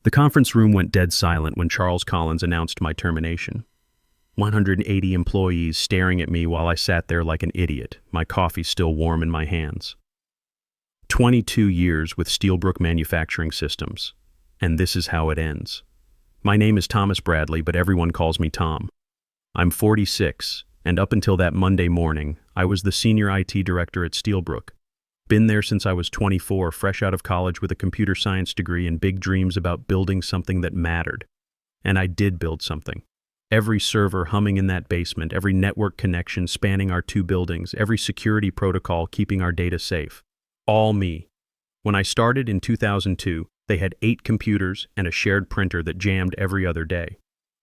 The conference room went dead silent when Charles Collins announced my termination. 180 employees staring at me while I sat there like an idiot, my coffee still warm in my hands. 22 years with Steelbrook Manufacturing Systems, and this is how it ends. My name is Thomas Bradley, but everyone calls me Tom. I'm 46, and up until that Monday morning, I was the senior IT director at Steelbrook. Been there since I was 24, fresh out of college with a computer science degree and big dreams about building something that mattered. And I did build something. Every server humming in that basement, every network connection spanning our 2 buildings, every security protocol keeping our data safe. All me. When I started in 2002, they had 8 computers and a shared printer that jammed every other day.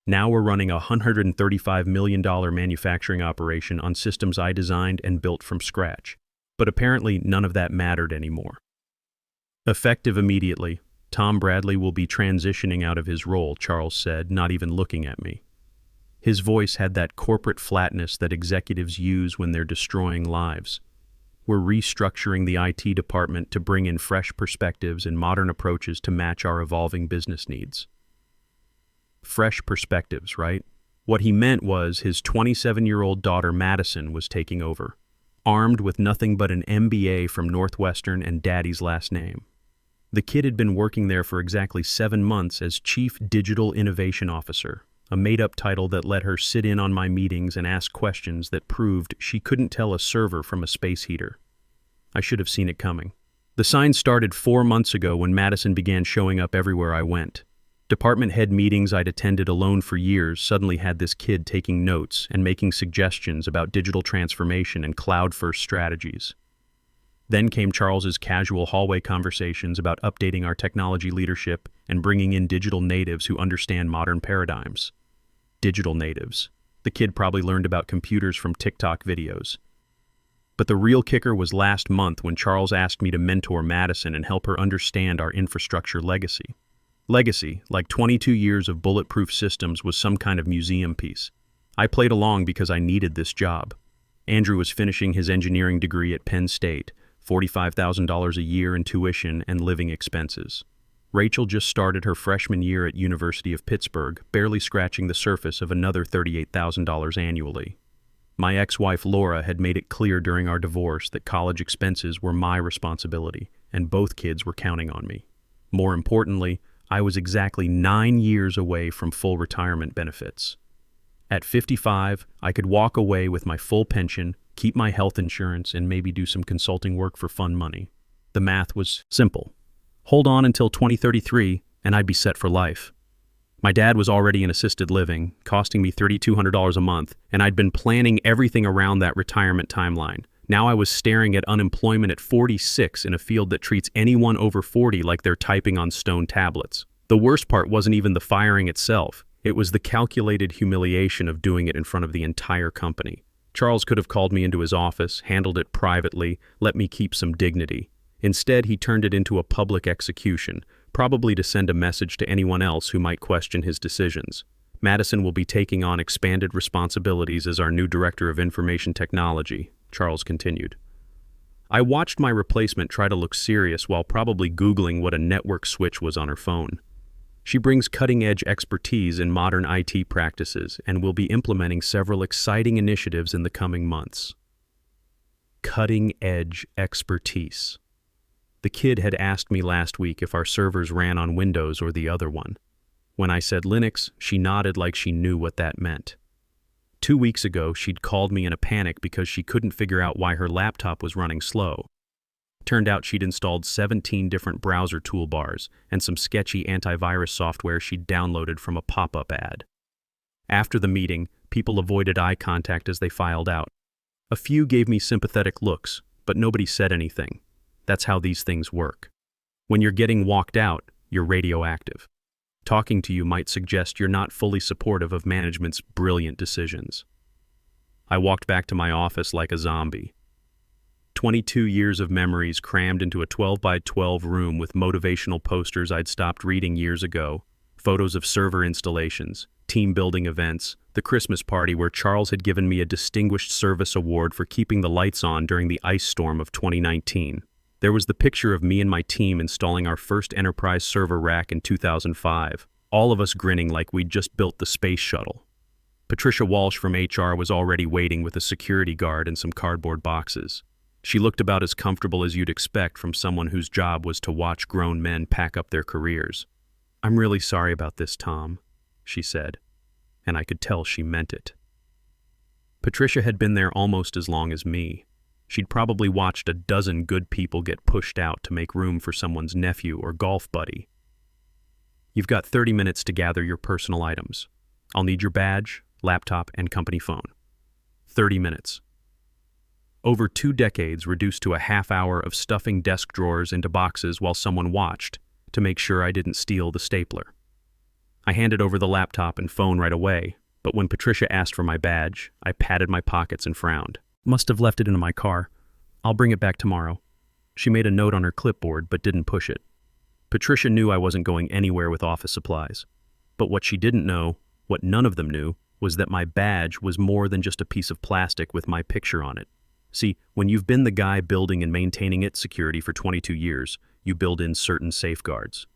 Now we're running a $135 million manufacturing operation on systems I designed and built from scratch. But apparently none of that mattered anymore. Effective immediately, Tom Bradley will be transitioning out of his role, Charles said, not even looking at me. His voice had that corporate flatness that executives use when they're destroying lives. We're restructuring the IT department to bring in fresh perspectives and modern approaches to match our evolving business needs. Fresh perspectives, right? What he meant was his 27-year-old daughter Madison was taking over, armed with nothing but an MBA from Northwestern and daddy's last name. The kid had been working there for exactly 7 months as Chief Digital Innovation Officer, a made-up title that let her sit in on my meetings and ask questions that proved she couldn't tell a server from a space heater. I should have seen it coming. The sign started 4 months ago when Madison began showing up everywhere I went. Department head meetings I'd attended alone for years suddenly had this kid taking notes and making suggestions about digital transformation and cloud-first strategies. Then came Charles's casual hallway conversations about updating our technology leadership and bringing in digital natives who understand modern paradigms. Digital natives. The kid probably learned about computers from TikTok videos. But the real kicker was last month when Charles asked me to mentor Madison and help her understand our infrastructure legacy. Legacy, like 22 years of bulletproof systems, was some kind of museum piece. I played along because I needed this job. Andrew was finishing his engineering degree at Penn State, $45,000 a year in tuition and living expenses. Rachel just started her freshman year at University of Pittsburgh, barely scratching the surface of another $38,000 annually. My ex-wife Laura had made it clear during our divorce that college expenses were my responsibility, and both kids were counting on me. More importantly, I was exactly 9 years away from full retirement benefits. At 55, I could walk away with my full pension, keep my health insurance, and maybe do some consulting work for fun money. The math was simple. Hold on until 2033, and I'd be set for life. My dad was already in assisted living, costing me $3,200 a month, and I'd been planning everything around that retirement timeline. Now I was staring at unemployment at 46 in a field that treats anyone over 40 like they're typing on stone tablets. The worst part wasn't even the firing itself. It was the calculated humiliation of doing it in front of the entire company. Charles could have called me into his office, handled it privately, let me keep some dignity. Instead, he turned it into a public execution, probably to send a message to anyone else who might question his decisions. Madison will be taking on expanded responsibilities as our new Director of Information Technology, Charles continued. I watched my replacement try to look serious while probably Googling what a network switch was on her phone. She brings cutting-edge expertise in modern IT practices and will be implementing several exciting initiatives in the coming months. Cutting-edge expertise. The kid had asked me last week if our servers ran on Windows or the other one. When I said Linux, she nodded like she knew what that meant. 2 weeks ago, she'd called me in a panic because she couldn't figure out why her laptop was running slow. Turned out she'd installed 17 different browser toolbars and some sketchy antivirus software she'd downloaded from a pop-up ad. After the meeting, people avoided eye contact as they filed out. A few gave me sympathetic looks, but nobody said anything. That's how these things work. When you're getting walked out, you're radioactive. Talking to you might suggest you're not fully supportive of management's brilliant decisions. I walked back to my office like a zombie. 22 years of memories crammed into a 12 by 12 room with motivational posters I'd stopped reading years ago, photos of server installations, team building events, the Christmas party where Charles had given me a Distinguished Service Award for keeping the lights on during the ice storm of 2019. There was the picture of me and my team installing our first enterprise server rack in 2005, all of us grinning like we'd just built the space shuttle. Patricia Walsh from HR was already waiting with a security guard and some cardboard boxes. She looked about as comfortable as you'd expect from someone whose job was to watch grown men pack up their careers. "I'm really sorry about this, Tom," she said, and I could tell she meant it. Patricia had been there almost as long as me. She'd probably watched a dozen good people get pushed out to make room for someone's nephew or golf buddy. "You've got 30 minutes to gather your personal items. I'll need your badge, laptop, and company phone." 30 minutes. Over 2 decades reduced to a half hour of stuffing desk drawers into boxes while someone watched to make sure I didn't steal the stapler. I handed over the laptop and phone right away, but when Patricia asked for my badge, I patted my pockets and frowned. "Must have left it in my car. I'll bring it back tomorrow." She made a note on her clipboard but didn't push it. Patricia knew I wasn't going anywhere with office supplies. But what she didn't know, what none of them knew, was that my badge was more than just a piece of plastic with my picture on it. See, when you've been the guy building and maintaining its security for 22 years, you build in certain safeguards.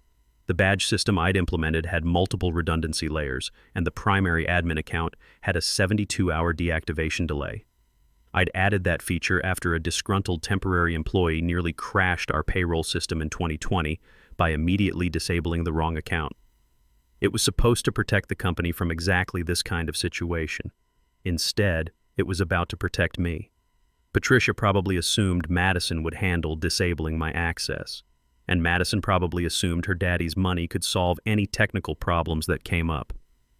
The badge system I'd implemented had multiple redundancy layers, and the primary admin account had a 72-hour deactivation delay. I'd added that feature after a disgruntled temporary employee nearly crashed our payroll system in 2020 by immediately disabling the wrong account. It was supposed to protect the company from exactly this kind of situation. Instead, it was about to protect me. Patricia probably assumed Madison would handle disabling my access, and Madison probably assumed her daddy's money could solve any technical problems that came up.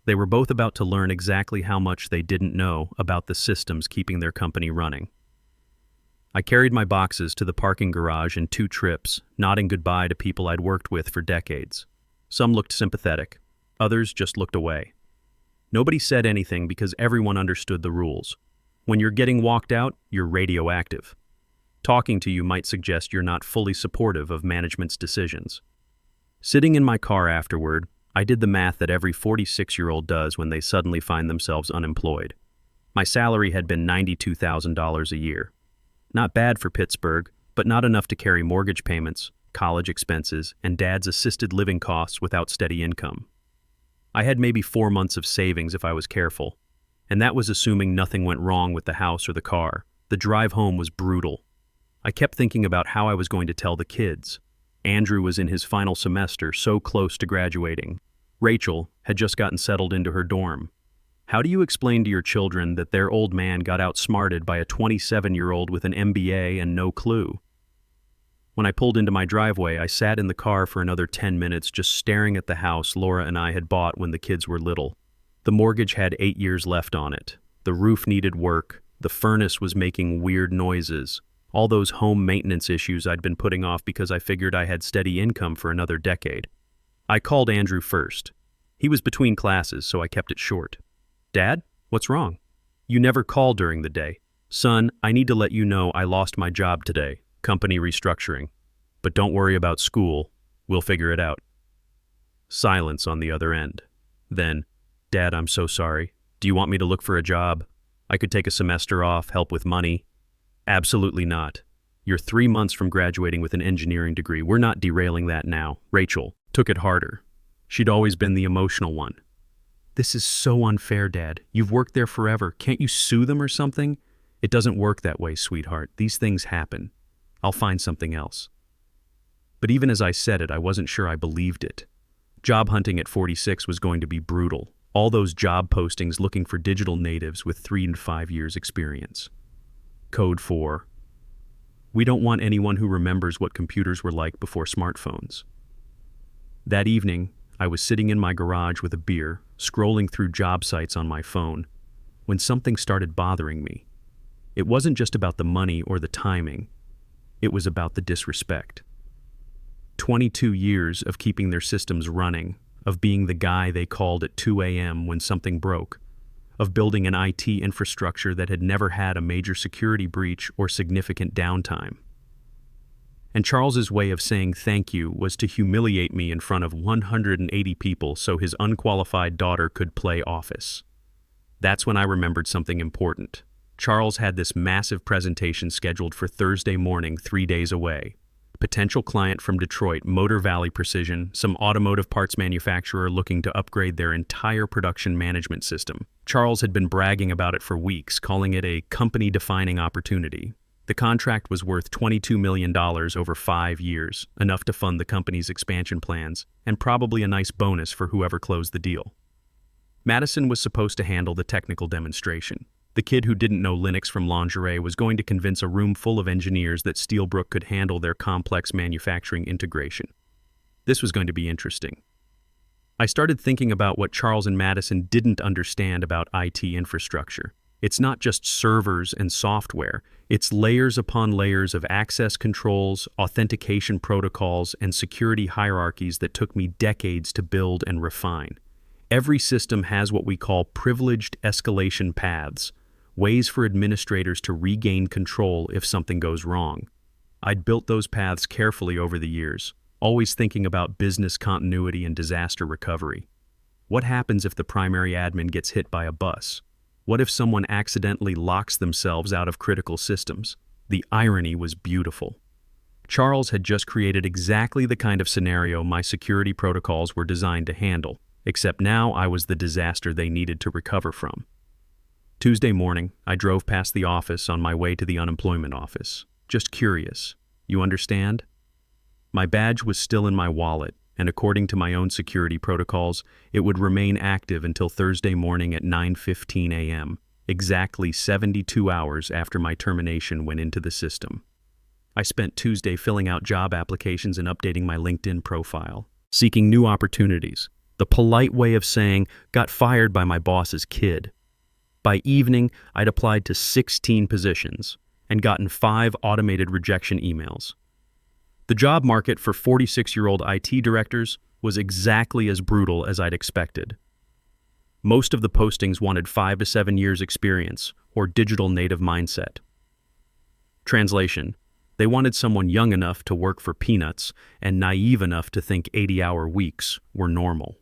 They were both about to learn exactly how much they didn't know about the systems keeping their company running. I carried my boxes to the parking garage in 2 trips, nodding goodbye to people I'd worked with for decades. Some looked sympathetic, others just looked away. Nobody said anything because everyone understood the rules. When you're getting walked out, you're radioactive. Talking to you might suggest you're not fully supportive of management's decisions. Sitting in my car afterward, I did the math that every 46-year-old does when they suddenly find themselves unemployed. My salary had been $92,000 a year. Not bad for Pittsburgh, but not enough to carry mortgage payments, college expenses, and Dad's assisted living costs without steady income. I had maybe 4 months of savings if I was careful, and that was assuming nothing went wrong with the house or the car. The drive home was brutal. I kept thinking about how I was going to tell the kids. Andrew was in his final semester, so close to graduating. Rachel had just gotten settled into her dorm. How do you explain to your children that their old man got outsmarted by a 27-year-old with an MBA and no clue? When I pulled into my driveway, I sat in the car for another 10 minutes just staring at the house Laura and I had bought when the kids were little. The mortgage had 8 years left on it. The roof needed work. The furnace was making weird noises. All those home maintenance issues I'd been putting off because I figured I had steady income for another decade. I called Andrew first. He was between classes, so I kept it short. "Dad, what's wrong?" "You never call during the day." "Son, I need to let you know I lost my job today. Company restructuring. But don't worry about school. We'll figure it out." Silence on the other end. Then, "Dad, I'm so sorry. Do you want me to look for a job? I could take a semester off, help with money." "Absolutely not. You're 3 months from graduating with an engineering degree. We're not derailing that now." Rachel took it harder. She'd always been the emotional one. "This is so unfair, Dad. You've worked there forever. Can't you sue them or something?" "It doesn't work that way, sweetheart. These things happen. I'll find something else." But even as I said it, I wasn't sure I believed it. Job hunting at 46 was going to be brutal. All those job postings looking for digital natives with 3 and 5 years experience. Code 4. We don't want anyone who remembers what computers were like before smartphones. That evening, I was sitting in my garage with a beer, scrolling through job sites on my phone, when something started bothering me. It wasn't just about the money or the timing. It was about the disrespect. 22 years of keeping their systems running, of being the guy they called at 2 a.m. when something broke, of building an IT infrastructure that had never had a major security breach or significant downtime. And Charles's way of saying thank you was to humiliate me in front of 180 people so his unqualified daughter could play office. That's when I remembered something important. Charles had this massive presentation scheduled for Thursday morning 3 days away. Potential client from Detroit, Motor Valley Precision, some automotive parts manufacturer looking to upgrade their entire production management system. Charles had been bragging about it for weeks, calling it a company-defining opportunity. The contract was worth $22 million over 5 years, enough to fund the company's expansion plans, and probably a nice bonus for whoever closed the deal. Madison was supposed to handle the technical demonstration. The kid who didn't know Linux from lingerie was going to convince a room full of engineers that Steelbrook could handle their complex manufacturing integration. This was going to be interesting. I started thinking about what Charles and Madison didn't understand about IT infrastructure. It's not just servers and software. It's layers upon layers of access controls, authentication protocols, and security hierarchies that took me decades to build and refine. Every system has what we call privileged escalation paths, ways for administrators to regain control if something goes wrong. I'd built those paths carefully over the years, always thinking about business continuity and disaster recovery. What happens if the primary admin gets hit by a bus? What if someone accidentally locks themselves out of critical systems? The irony was beautiful. Charles had just created exactly the kind of scenario my security protocols were designed to handle, except now I was the disaster they needed to recover from. Tuesday morning, I drove past the office on my way to the unemployment office. Just curious. You understand? My badge was still in my wallet, and according to my own security protocols, it would remain active until Thursday morning at 9:15 a.m., exactly 72 hours after my termination went into the system. I spent Tuesday filling out job applications and updating my LinkedIn profile, seeking new opportunities. The polite way of saying, got fired by my boss's kid. By evening, I'd applied to 16 positions and gotten 5 automated rejection emails. The job market for 46-year-old IT directors was exactly as brutal as I'd expected. Most of the postings wanted 5 to 7 years experience or digital native mindset. Translation: they wanted someone young enough to work for peanuts and naive enough to think 80-hour weeks were normal.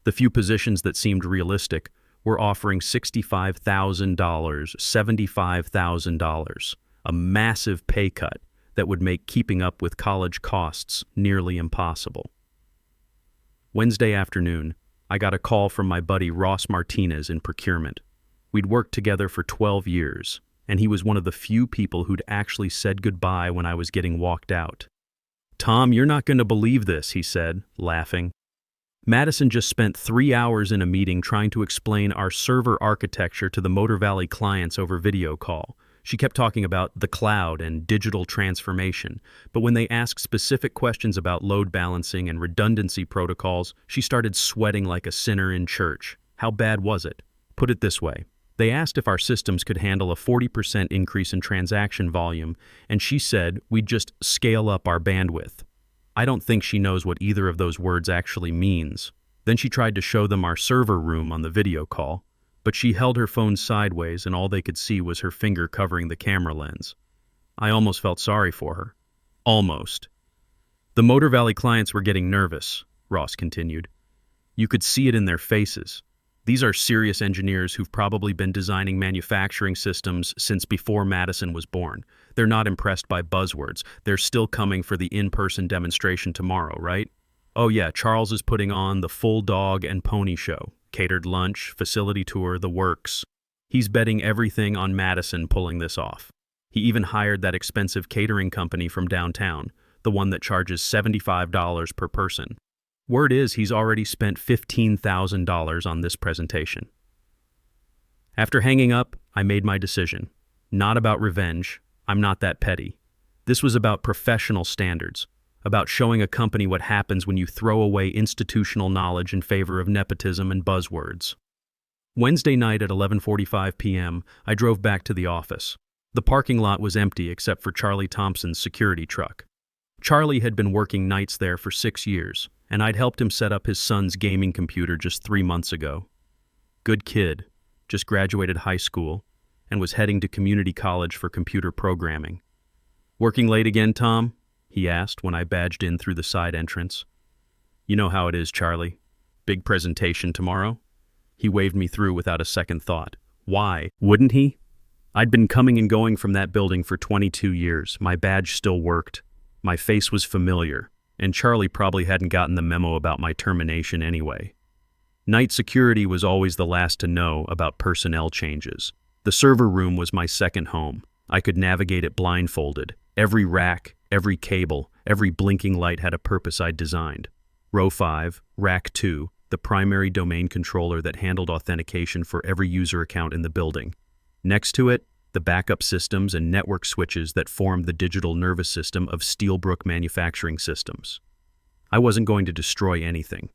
The few positions that seemed realistic were offering $65,000, $75,000, a massive pay cut that would make keeping up with college costs nearly impossible. Wednesday afternoon, I got a call from my buddy Ross Martinez in procurement. We'd worked together for 12 years, and he was one of the few people who'd actually said goodbye when I was getting walked out. "Tom, you're not going to believe this," he said, laughing. Madison just spent 3 hours in a meeting trying to explain our server architecture to the Motor Valley clients over video call. She kept talking about the cloud and digital transformation, but when they asked specific questions about load balancing and redundancy protocols, she started sweating like a sinner in church. How bad was it? Put it this way. They asked if our systems could handle a 40% increase in transaction volume, and she said we'd just scale up our bandwidth. I don't think she knows what either of those words actually means. Then she tried to show them our server room on the video call, but she held her phone sideways and all they could see was her finger covering the camera lens. I almost felt sorry for her. Almost. The Motor Valley clients were getting nervous, Ross continued. You could see it in their faces. These are serious engineers who've probably been designing manufacturing systems since before Madison was born. They're not impressed by buzzwords. They're still coming for the in-person demonstration tomorrow, right? Oh yeah, Charles is putting on the full dog and pony show. Catered lunch, facility tour, the works. He's betting everything on Madison pulling this off. He even hired that expensive catering company from downtown, the one that charges $75 per person. Word is he's already spent $15,000 on this presentation. After hanging up, I made my decision. Not about revenge. I'm not that petty. This was about professional standards, about showing a company what happens when you throw away institutional knowledge in favor of nepotism and buzzwords. Wednesday night at 11:45 p.m., I drove back to the office. The parking lot was empty except for Charlie Thompson's security truck. Charlie had been working nights there for 6 years, and I'd helped him set up his son's gaming computer just 3 months ago. Good kid, just graduated high school, and was heading to community college for computer programming. "Working late again, Tom?" he asked when I badged in through the side entrance. "You know how it is, Charlie. Big presentation tomorrow?" He waved me through without a second thought. Why wouldn't he? I'd been coming and going from that building for 22 years. My badge still worked. My face was familiar, and Charlie probably hadn't gotten the memo about my termination anyway. Night security was always the last to know about personnel changes. The server room was my second home. I could navigate it blindfolded. Every rack, every cable, every blinking light had a purpose I'd designed. Row 5, Rack 2, the primary domain controller that handled authentication for every user account in the building. Next to it, the backup systems and network switches that formed the digital nervous system of Steelbrook Manufacturing Systems. I wasn't going to destroy anything.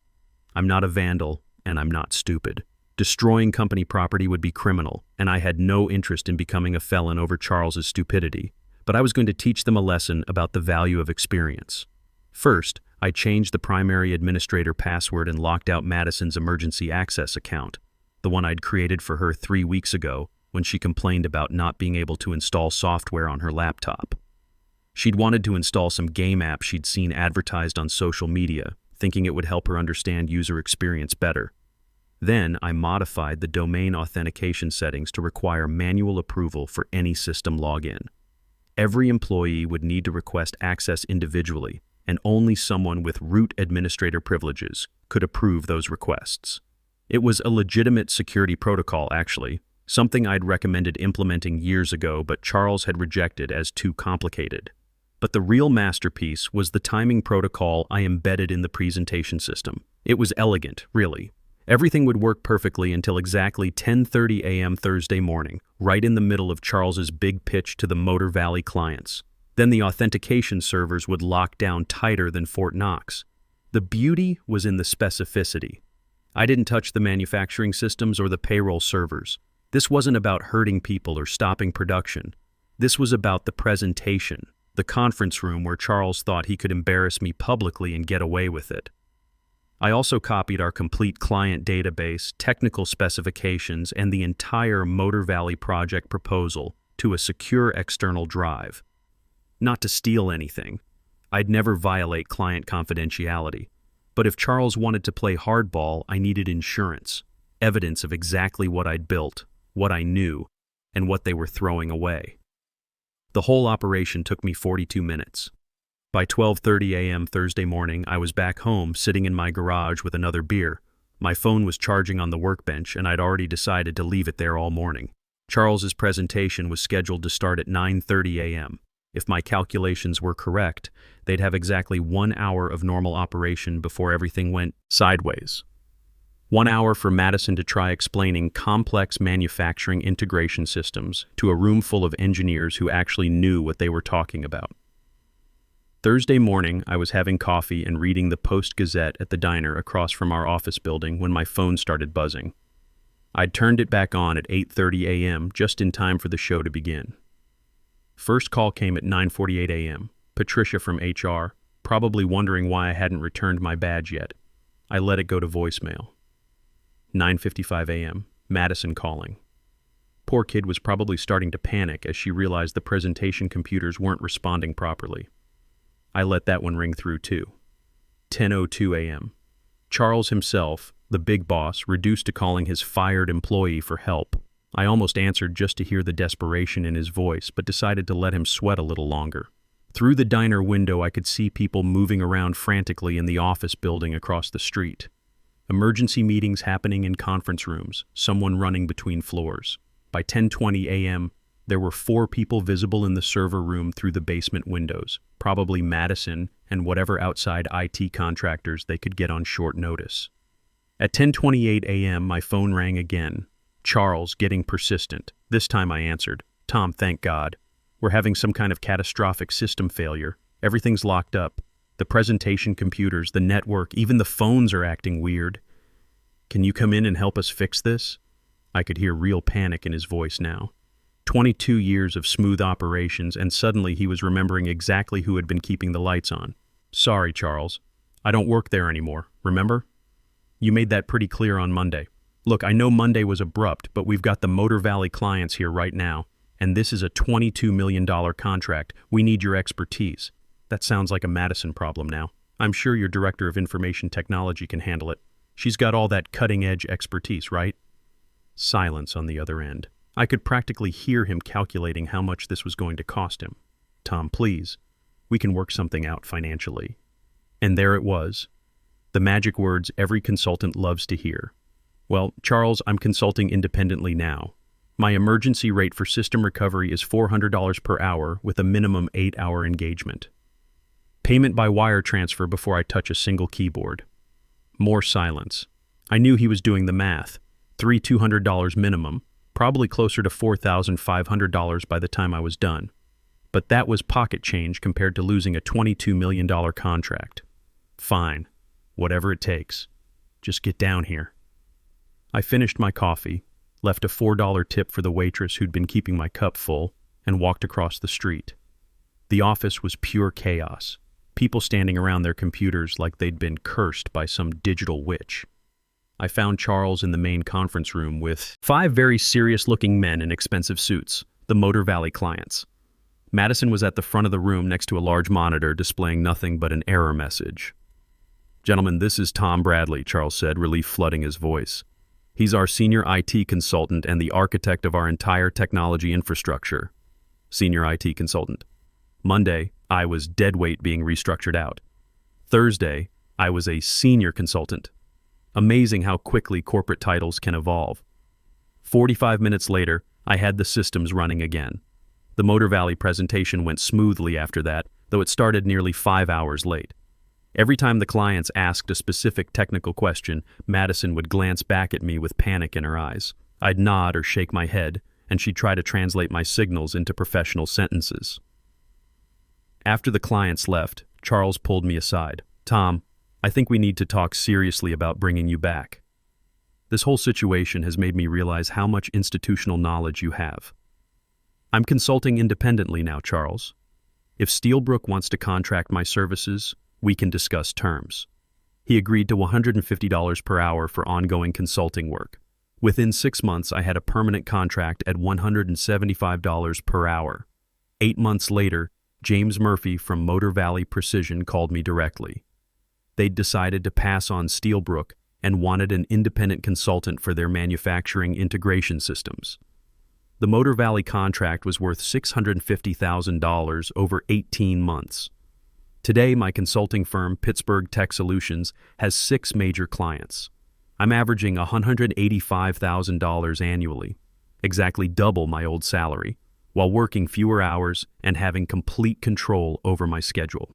I'm not a vandal, and I'm not stupid. Destroying company property would be criminal, and I had no interest in becoming a felon over Charles's stupidity. But I was going to teach them a lesson about the value of experience. First, I changed the primary administrator password and locked out Madison's emergency access account, the one I'd created for her 3 weeks ago when she complained about not being able to install software on her laptop. She'd wanted to install some game app she'd seen advertised on social media, thinking it would help her understand user experience better. Then I modified the domain authentication settings to require manual approval for any system login. Every employee would need to request access individually, and only someone with root administrator privileges could approve those requests. It was a legitimate security protocol, actually, something I'd recommended implementing years ago but Charles had rejected as too complicated. But the real masterpiece was the timing protocol I embedded in the presentation system. It was elegant, really. Everything would work perfectly until exactly 10:30 a.m. Thursday morning, right in the middle of Charles's big pitch to the Motor Valley clients. Then the authentication servers would lock down tighter than Fort Knox. The beauty was in the specificity. I didn't touch the manufacturing systems or the payroll servers. This wasn't about hurting people or stopping production. This was about the presentation, the conference room where Charles thought he could embarrass me publicly and get away with it. I also copied our complete client database, technical specifications, and the entire Motor Valley project proposal to a secure external drive. Not to steal anything. I'd never violate client confidentiality. But if Charles wanted to play hardball, I needed insurance, evidence of exactly what I'd built, what I knew, and what they were throwing away. The whole operation took me 42 minutes. By 12:30 a.m. Thursday morning, I was back home, sitting in my garage with another beer. My phone was charging on the workbench, and I'd already decided to leave it there all morning. Charles's presentation was scheduled to start at 9:30 a.m. If my calculations were correct, they'd have exactly 1 hour of normal operation before everything went sideways. 1 hour for Madison to try explaining complex manufacturing integration systems to a room full of engineers who actually knew what they were talking about. Thursday morning, I was having coffee and reading the Post-Gazette at the diner across from our office building when my phone started buzzing. I'd turned it back on at 8:30 a.m. just in time for the show to begin. First call came at 9:48 a.m. Patricia from HR, probably wondering why I hadn't returned my badge yet. I let it go to voicemail. 9:55 a.m. Madison calling. Poor kid was probably starting to panic as she realized the presentation computers weren't responding properly. I let that one ring through too. 10:02 a.m. Charles himself, the big boss, reduced to calling his fired employee for help. I almost answered just to hear the desperation in his voice, but decided to let him sweat a little longer. Through the diner window, I could see people moving around frantically in the office building across the street. Emergency meetings happening in conference rooms, someone running between floors. By 10:20 a.m., there were 4 people visible in the server room through the basement windows, probably Madison and whatever outside IT contractors they could get on short notice. At 10:28 a.m., my phone rang again. Charles, getting persistent. This time I answered. Tom, thank God. We're having some kind of catastrophic system failure. Everything's locked up. The presentation computers, the network, even the phones are acting weird. Can you come in and help us fix this? I could hear real panic in his voice now. 22 years of smooth operations, and suddenly he was remembering exactly who had been keeping the lights on. Sorry, Charles. I don't work there anymore, remember? You made that pretty clear on Monday. Look, I know Monday was abrupt, but we've got the Motor Valley clients here right now, and this is a $22 million contract. We need your expertise. That sounds like a Madison problem now. I'm sure your Director of Information Technology can handle it. She's got all that cutting-edge expertise, right? Silence on the other end. I could practically hear him calculating how much this was going to cost him. Tom, please. We can work something out financially. And there it was, the magic words every consultant loves to hear. Well, Charles, I'm consulting independently now. My emergency rate for system recovery is $400 per hour with a minimum 8-hour engagement. Payment by wire transfer before I touch a single keyboard. More silence. I knew he was doing the math. $200 minimum, probably closer to $4,500 by the time I was done. But that was pocket change compared to losing a $22 million contract. Fine. Whatever it takes. Just get down here. I finished my coffee, left a $4 tip for the waitress who'd been keeping my cup full, and walked across the street. The office was pure chaos. People standing around their computers like they'd been cursed by some digital witch. I found Charles in the main conference room with 5 very serious-looking men in expensive suits, the Motor Valley clients. Madison was at the front of the room next to a large monitor displaying nothing but an error message. "Gentlemen, this is Tom Bradley," Charles said, relief flooding his voice. "He's our senior IT consultant and the architect of our entire technology infrastructure." Senior IT consultant. Monday, I was deadweight being restructured out. Thursday, I was a senior consultant. Amazing how quickly corporate titles can evolve. 45 minutes later, I had the systems running again. The Motor Valley presentation went smoothly after that, though it started nearly 5 hours late. Every time the clients asked a specific technical question, Madison would glance back at me with panic in her eyes. I'd nod or shake my head, and she'd try to translate my signals into professional sentences. After the clients left, Charles pulled me aside. "Tom, I think we need to talk seriously about bringing you back. This whole situation has made me realize how much institutional knowledge you have. I'm consulting independently now, Charles. If Steelbrook wants to contract my services, we can discuss terms." He agreed to $150 per hour for ongoing consulting work. Within 6 months, I had a permanent contract at $175 per hour. 8 months later, James Murphy from Motor Valley Precision called me directly. They'd decided to pass on Steelbrook and wanted an independent consultant for their manufacturing integration systems. The Motor Valley contract was worth $650,000 over 18 months. Today, my consulting firm, Pittsburgh Tech Solutions, has 6 major clients. I'm averaging $185,000 annually, exactly double my old salary, while working fewer hours and having complete control over my schedule.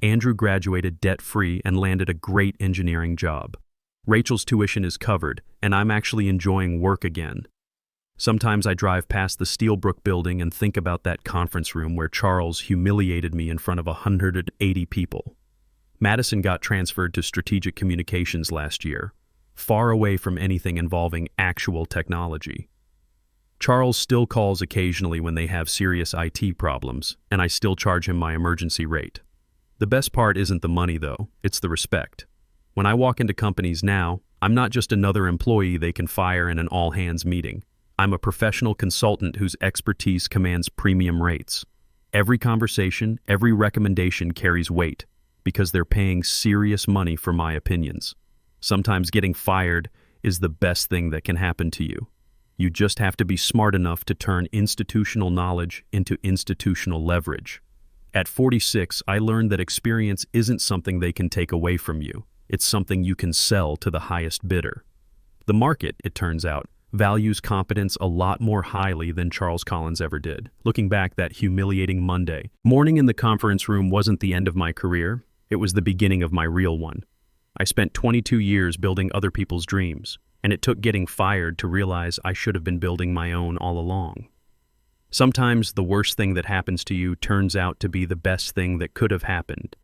Andrew graduated debt-free and landed a great engineering job. Rachel's tuition is covered, and I'm actually enjoying work again. Sometimes I drive past the Steelbrook building and think about that conference room where Charles humiliated me in front of 180 people. Madison got transferred to strategic communications last year, far away from anything involving actual technology. Charles still calls occasionally when they have serious IT problems, and I still charge him my emergency rate. The best part isn't the money, though, it's the respect. When I walk into companies now, I'm not just another employee they can fire in an all-hands meeting. I'm a professional consultant whose expertise commands premium rates. Every conversation, every recommendation carries weight, because they're paying serious money for my opinions. Sometimes getting fired is the best thing that can happen to you. You just have to be smart enough to turn institutional knowledge into institutional leverage. At 46, I learned that experience isn't something they can take away from you. It's something you can sell to the highest bidder. The market, it turns out, values competence a lot more highly than Charles Collins ever did. Looking back, that humiliating Monday morning in the conference room wasn't the end of my career. It was the beginning of my real one. I spent 22 years building other people's dreams, and it took getting fired to realize I should have been building my own all along. Sometimes the worst thing that happens to you turns out to be the best thing that could have happened.